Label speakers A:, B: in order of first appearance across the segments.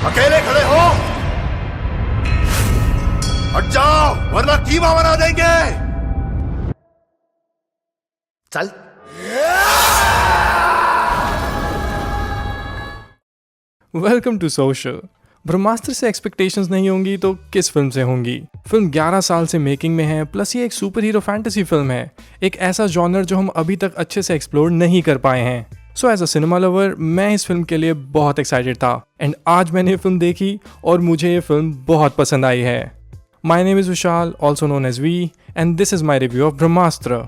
A: अकेले खड़े हो, हट जाओ वरना कीमा बना देंगे। चल।
B: Welcome to social. ब्रह्मास्त्र से एक्सपेक्टेशंस नहीं होंगी तो किस फिल्म से होंगी। फिल्म 11 साल से मेकिंग में है, प्लस ये एक सुपर हीरो फैंटेसी फिल्म है, एक ऐसा जॉनर जो हम अभी तक अच्छे से एक्सप्लोर नहीं कर पाए हैं। So as a cinema lover मैं इस फिल्म के लिए बहुत एक्साइटेड था एंड आज मैंने ये फिल्म देखी और मुझे ये फिल्म बहुत पसंद आई है। My name is Vishal, also known as V, and this is my review of Brahmastra.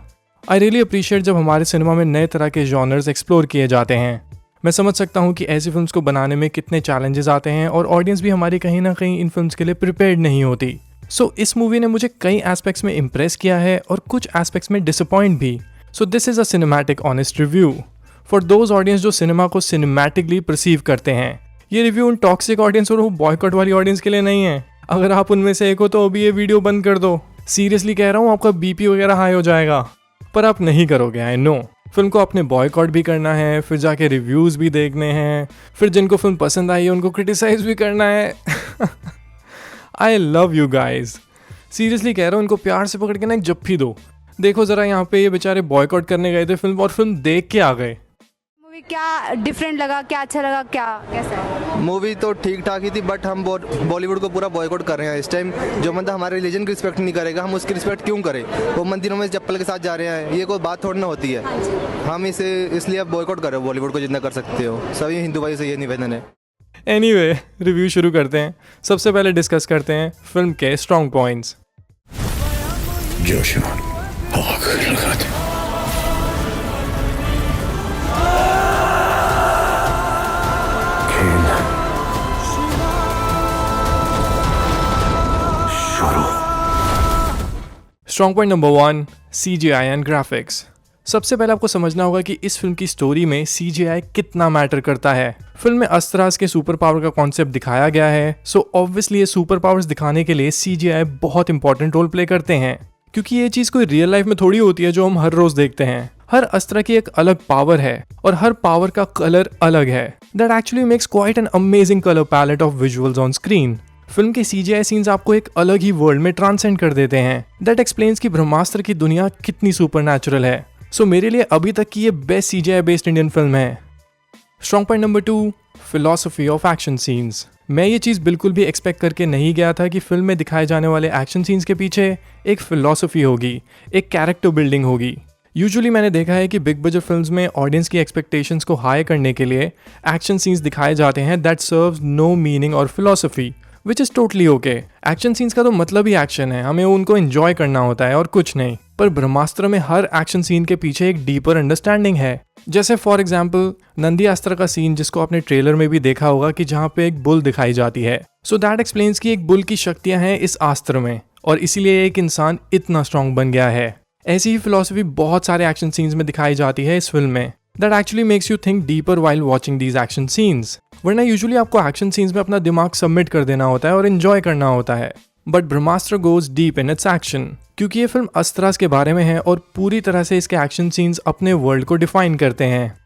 B: I really appreciate जब हमारे सिनेमा में नए तरह के जॉनर्स एक्सप्लोर किए जाते हैं। मैं समझ सकता हूँ कि ऐसी फिल्म्स को बनाने में कितने चैलेंजेस आते हैं और ऑडियंस भी हमारी कहीं ना कहीं इन फिल्म्स के लिए प्रिपेयर्ड नहीं होती। सो इस मूवी ने मुझे कई एस्पेक्ट्स में इम्प्रेस किया है और कुछ एस्पेक्ट्स में डिसअपॉइंट भी। So this is a cinematic honest review for those audience जो सिनेमा को सिनेमैटिकली परसीव करते हैं। ये रिव्यू उन टॉक्सिक ऑडियंस और बॉयकॉट वाली ऑडियंस के लिए नहीं है। अगर आप उनमें से एक हो तो अभी ये वीडियो बंद कर दो। सीरियसली कह रहा हूँ, आपका बीपी वगैरह हाई हो जाएगा, पर आप नहीं करोगे। आई नो फिल्म को आपने बॉयकॉट भी करना है, फिर जाके रिव्यूज़ भी देखने हैं, फिर जिनको फिल्म पसंद आई है उनको क्रिटिसाइज भी करना है। I love you guys, seriously कह रहा हूँ, इनको प्यार से पकड़ के ना एक जप्फी दो। देखो ज़रा यहाँ पे ये बेचारे बॉयकॉट करने गए थे फिल्म और फिल्म देख के आ गए।
C: मूवी क्या डिफरेंट लगा, क्या अच्छा लगा, क्या कैसा है?
D: मूवी तो ठीक ठाक ही थी, बट हम बॉलीवुड को पूरा बॉयकॉट कर रहे हैं इस टाइम। जो बंदा हमारे रिलीजन की रिस्पेक्ट नहीं करेगा, हम उसकी रिस्पेक्ट क्यों करें? वो मंदिरों में चप्पल के साथ जा रहे हैं, ये कोई बात थोड़ी ना होती है। हम इसे इसलिए अब बॉयकॉट कर रहे हो बॉलीवुड को, जितना कर सकते हो। सभी हिंदू भाई से ये निवेदन है।
B: एनीवे, रिव्यू शुरू करते हैं। सबसे पहले डिस्कस करते हैं फिल्म के strong points. Strong point number 1, CGI and graphics. सबसे पहले आपको समझना होगा कि इस फिल्म की स्टोरी में CGI कितना मैटर करता है। फिल्म में अस्त्रास के सुपर पावर का कॉन्सेप्ट दिखाया गया है, सो ऑब्वियसली ये सुपर पावर्स दिखाने के लिए CGI बहुत इंपॉर्टेंट रोल प्ले करते हैं, क्योंकि ये चीज़ कोई रियल लाइफ में थोड़ी होती है जो हम हर रोज देखते हैं। हर अस्त्र की एक अलग पावर है और हर पावर का कलर अलग है। That actually makes quite an amazing colour palette of visuals on screen. Film के CGI सीन्स आपको एक अलग ही वर्ल्ड में ट्रांसेंड कर देते हैं। दैट एक्सप्लेन्स कि ब्रह्मास्त्र की दुनिया कितनी सुपरनैचुरल है। सो मेरे लिए अभी तक की ये best CGI based Indian film है। Strong point number 2, philosophy of action scenes. मैं ये चीज़ बिल्कुल भी एक्सपेक्ट करके नहीं गया था कि फिल्म में दिखाए जाने वाले एक्शन सीन्स के पीछे एक फिलॉसफी होगी, एक कैरेक्टर बिल्डिंग होगी। यूजुअली मैंने देखा है कि बिग बजट फिल्म्स में ऑडियंस की एक्सपेक्टेशंस को हाई करने के लिए एक्शन सीन्स दिखाए जाते हैं दैट सर्व्स नो मीनिंग और philosophy, which is totally okay. Action scenes का तो मतलब ही एक्शन है, हमें उनको एंजॉय करना होता है और कुछ नहीं। पर ब्रह्मास्त्र में हर एक्शन सीन के पीछे एक डीपर अंडरस्टैंडिंग है। जैसे फॉर एग्जाम्पल नंदी अस्त्र का सीन, जिसको आपने ट्रेलर में भी देखा होगा कि जहाँ पे एक बुल दिखाई जाती है। सो दैट एक्सप्लेन्स कि एक बुल की शक्तियाँ हैं इस अस्त्र में और इसीलिए एक इंसान इतना स्ट्रॉन्ग बन गया है। ऐसी ही फिलॉसफी बहुत सारे एक्शन सीन्स में दिखाई जाती है इस फिल्म में। That actually makes you think deeper while watching these action scenes. वरना यूजुअली आपको एक्शन सीन्स में अपना दिमाग सबमिट कर देना होता है और एंजॉय करना होता है। But Brahmastra goes deep in its action, क्योंकि ये फिल्म अस्त्रास के बारे में है और पूरी तरह से इसके एक्शन सीन्स अपने वर्ल्ड को डिफाइन करते हैं।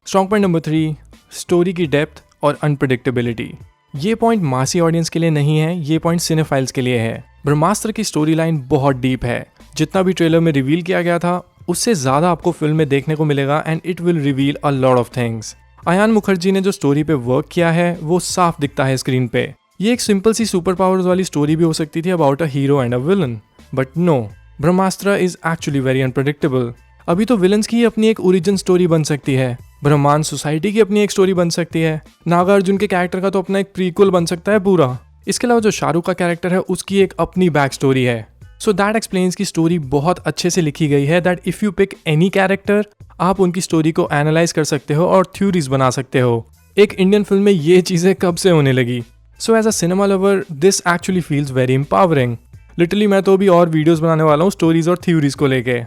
B: स्ट्रॉन्ग पॉइंट नंबर 3, स्टोरी की डेप्थ और अनप्रेडिक्टेबिलिटी। ये पॉइंट मासी ऑडियंस के लिए नहीं है, ये पॉइंट सिनेफाइल्स के लिए है। ब्रह्मास्त्र की स्टोरी लाइन बहुत डीप है। जितना भी ट्रेलर में रिवील किया गया था उससे ज़्यादा आपको फिल्म में देखने को मिलेगा and it will reveal a lot of things. Ayan Mukherjee ने जो स्टोरी पे वर्क किया है वो साफ दिखता है स्क्रीन पे। ये एक सिंपल सी सुपर पावर्स वाली स्टोरी भी हो सकती थी about a hero and a villain, but no, Brahmastra is actually very unpredictable. अभी तो विलन्स की अपनी एक ओरिजिन स्टोरी बन सकती है, ब्रह्मांड सोसाइटी की अपनी एक स्टोरी बन सकती है, नागार्जुन के कैरेक्टर का तो अपना एक प्रीक्वल बन सकता है पूरा। इसके अलावा जो शाहरुख का कैरेक्टर है उसकी एक अपनी बैक स्टोरी है। सो दैट एक्सप्लेन्स की स्टोरी बहुत अच्छे से लिखी गई है that if you pick any character आप उनकी स्टोरी को एनालाइज कर सकते हो और थ्योरीज बना सकते हो। एक इंडियन फिल्म में ये चीज़ें कब से होने लगी। So as a cinema lover this actually feels very empowering. Literally मैं तो अभी और वीडियोज़ बनाने वाला हूँ स्टोरीज और थ्योरीज को लेके।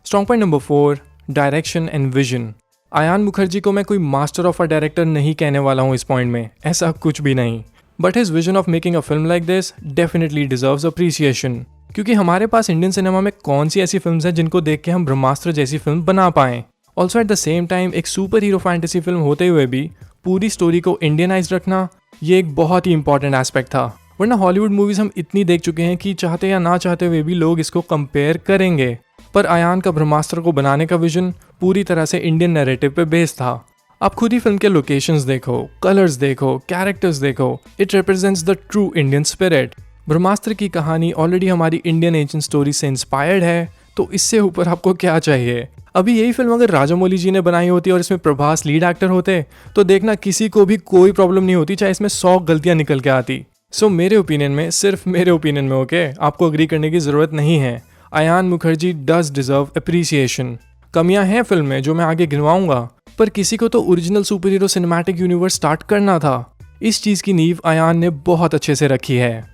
B: Strong point number 4, direction and vision. Ayan Mukherjee को मैं कोई मास्टर ऑफ अ डायरेक्टर नहीं कहने वाला हूँ इस पॉइंट में, ऐसा कुछ भी नहीं। But his vision of making a film like this definitely deserves appreciation, क्योंकि हमारे पास इंडियन सिनेमा में कौन सी ऐसी फिल्म्स हैं जिनको देख के हम ब्रह्मास्त्र जैसी फिल्म बना पाएं। Also at the same time एक सुपर हीरो फैंटेसी फिल्म होते हुए भी पूरी स्टोरी को इंडियनाइज रखना ये एक बहुत ही इंपॉर्टेंट एस्पेक्ट था। वरना हॉलीवुड मूवीज हम इतनी देख चुके हैं कि चाहते या ना चाहते हुए भी लोग इसको कंपेयर करेंगे। पर अयान का ब्रह्मास्त्र को बनाने का विजन पूरी तरह से इंडियन नैरेटिव पे बेस्ड था। आप खुद ही फिल्म के लोकेशंस देखो, कलर्स देखो, कैरेक्टर्स देखो, it represents the true Indian spirit. Brahmastra की कहानी ऑलरेडी हमारी इंडियन एंशिएंट स्टोरी से इंस्पायर्ड है, तो इससे ऊपर आपको क्या चाहिए। अभी यही फिल्म अगर राजामौली जी ने बनाई होती और इसमें प्रभास लीड एक्टर होते तो देखना किसी को भी कोई प्रॉब्लम नहीं होती, चाहे इसमें 100 गलतियां निकल के आती। सो मेरे ओपिनियन में, सिर्फ मेरे ओपिनियन में, ओके, आपको अग्री करने की जरूरत नहीं है। Ayan Mukherjee does deserve appreciation. कमियां हैं फिल्म में जो मैं आगे गिनवाऊंगा, पर किसी को तो original super hero cinematic universe start करना था। इस चीज की नींव अयान ने बहुत अच्छे से रखी है।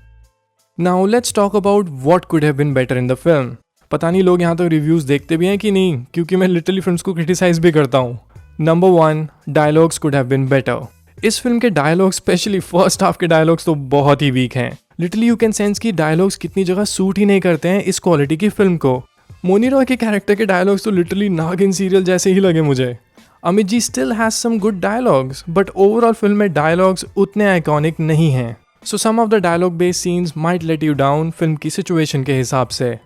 B: Now let's talk about what could have been better in the film. पता नहीं लोग यहाँ तक रिव्यूज देखते भी हैं कि नहीं, क्योंकि मैं लिटरली फिल्म्स को क्रिटिसाइज भी करता हूँ। Number 1, dialogues could have been better. इस फिल्म के डायलॉग्स, स्पेशली फर्स्ट हाफ के डायलॉग्स तो बहुत ही वीक हैं। लिटरली यू कैन सेंस कि डायलॉग्स कितनी जगह सूट ही नहीं करते हैं इस क्वालिटी की फिल्म को। मोनी रॉय के कैरेक्टर के डायलॉग्स तो लिटरली नागिन सीरियल जैसे ही लगे मुझे। Amit ji still has some good dialogues, but overall film में डायलॉग्स उतने आइकॉनिक नहीं हैं। So some of the dialogue based scenes might let you down film की सिचुएशन के हिसाब से।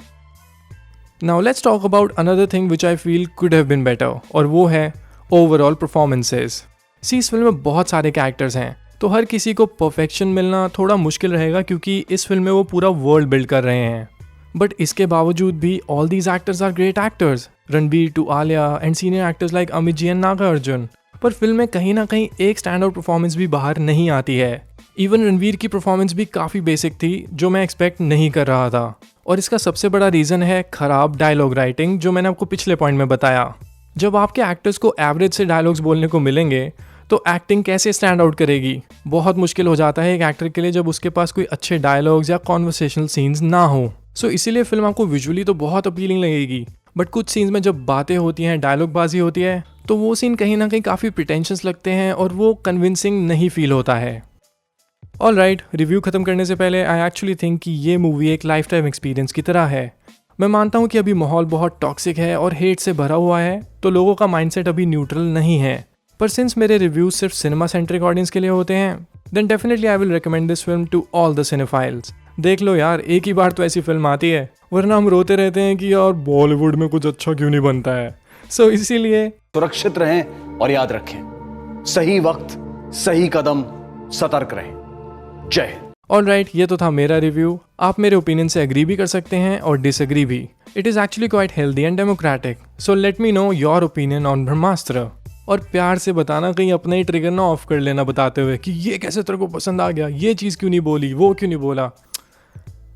B: Now let's talk about another thing which I feel could have been better, और वो है ओवरऑल परफॉर्मेंसेस। इस फिल्म में बहुत सारे कैरेक्टर्स हैं, तो हर किसी को परफेक्शन मिलना थोड़ा मुश्किल रहेगा, क्योंकि इस फिल्म में वो पूरा वर्ल्ड बिल्ड कर रहे हैं। बट इसके बावजूद भी all these actors are great actors, Ranbir to Alia and senior actors like Amit ji and Nagarjuna. पर फिल्म में कहीं ना कहीं एक स्टैंड आउट परफॉर्मेंस भी बाहर नहीं आती है। इवन रणबीर की परफॉर्मेंस भी काफ़ी बेसिक थी, जो मैं एक्सपेक्ट नहीं कर रहा था। और इसका सबसे बड़ा रीज़न है खराब डायलॉग राइटिंग, जो मैंने आपको पिछले पॉइंट में बताया। जब आपके एक्टर्स को एवरेज से डायलॉग्स बोलने को मिलेंगे तो एक्टिंग कैसे स्टैंड आउट करेगी। बहुत मुश्किल हो जाता है एक एक्टर के लिए जब उसके पास कोई अच्छे डायलॉग्स या कॉन्वर्सेशनल सीन्स ना हो। सो इसीलिए फिल्म आपको विजुअली तो बहुत अपीलिंग लगेगी, बट कुछ सीन्स में जब बातें होती हैं, डायलॉग बाजी होती है, तो वो सीन कहीं ना कहीं काफ़ी प्रिटेंशियस लगते हैं और वो कन्विंसिंग नहीं फील होता है। ऑल राइट, रिव्यू खत्म करने से पहले आई एक्चुअली थिंक कि ये मूवी एक लाइफ टाइम एक्सपीरियंस की तरह है। मैं मानता हूँ कि अभी माहौल बहुत टॉक्सिक है और हेट से भरा हुआ है, तो लोगों का माइंडसेट अभी न्यूट्रल नहीं है। पर सिंस मेरे रिव्यूज सिर्फ सिनेमा सेंट्रिक ऑडियंस के लिए होते हैं, then definitely I will recommend this film to all the cinephiles. देख लो यार, एक ही बार तो ऐसी फिल्म आती है, वरना हम रोते रहते हैं कि यार बॉलीवुड में कुछ अच्छा क्यों नहीं बनता है। सो इसीलिए
E: सुरक्षित रहें और याद रखें, सही वक्त सही कदम, सतर्क रहें। जय हिंद।
B: ऑल राइट, ये तो था मेरा रिव्यू। आप मेरे ओपिनियन से एग्री भी कर सकते हैं और डिसएग्री भी। It is actually quite healthy and democratic. So let me know your opinion on Brahmastra. और प्यार से बताना, कहीं अपना ही ट्रिगर ना ऑफ कर लेना बताते हुए कि ये कैसे तेरे को पसंद आ गया, ये चीज़ क्यों नहीं बोली, वो क्यों नहीं बोला।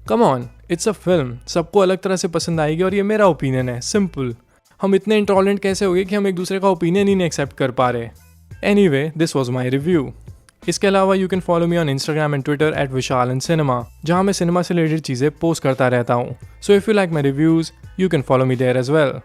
B: Come on, it's a film, सबको अलग तरह से पसंद आएगी और ये मेरा ओपिनियन है, सिंपल। हम इतने इंटॉलरेंट कैसे हो गए कि हम एक दूसरे का ओपिनियन ही नहीं एक्सेप्ट कर पा रहे। Anyway, this was my review. इसके अलावा you can follow me on Instagram and Twitter @vishalan_cinema, जहाँ मैं सिनेमा से रिलेटेड चीज़ें पोस्ट करता रहता हूँ। So if you like my reviews, you can follow me there as well.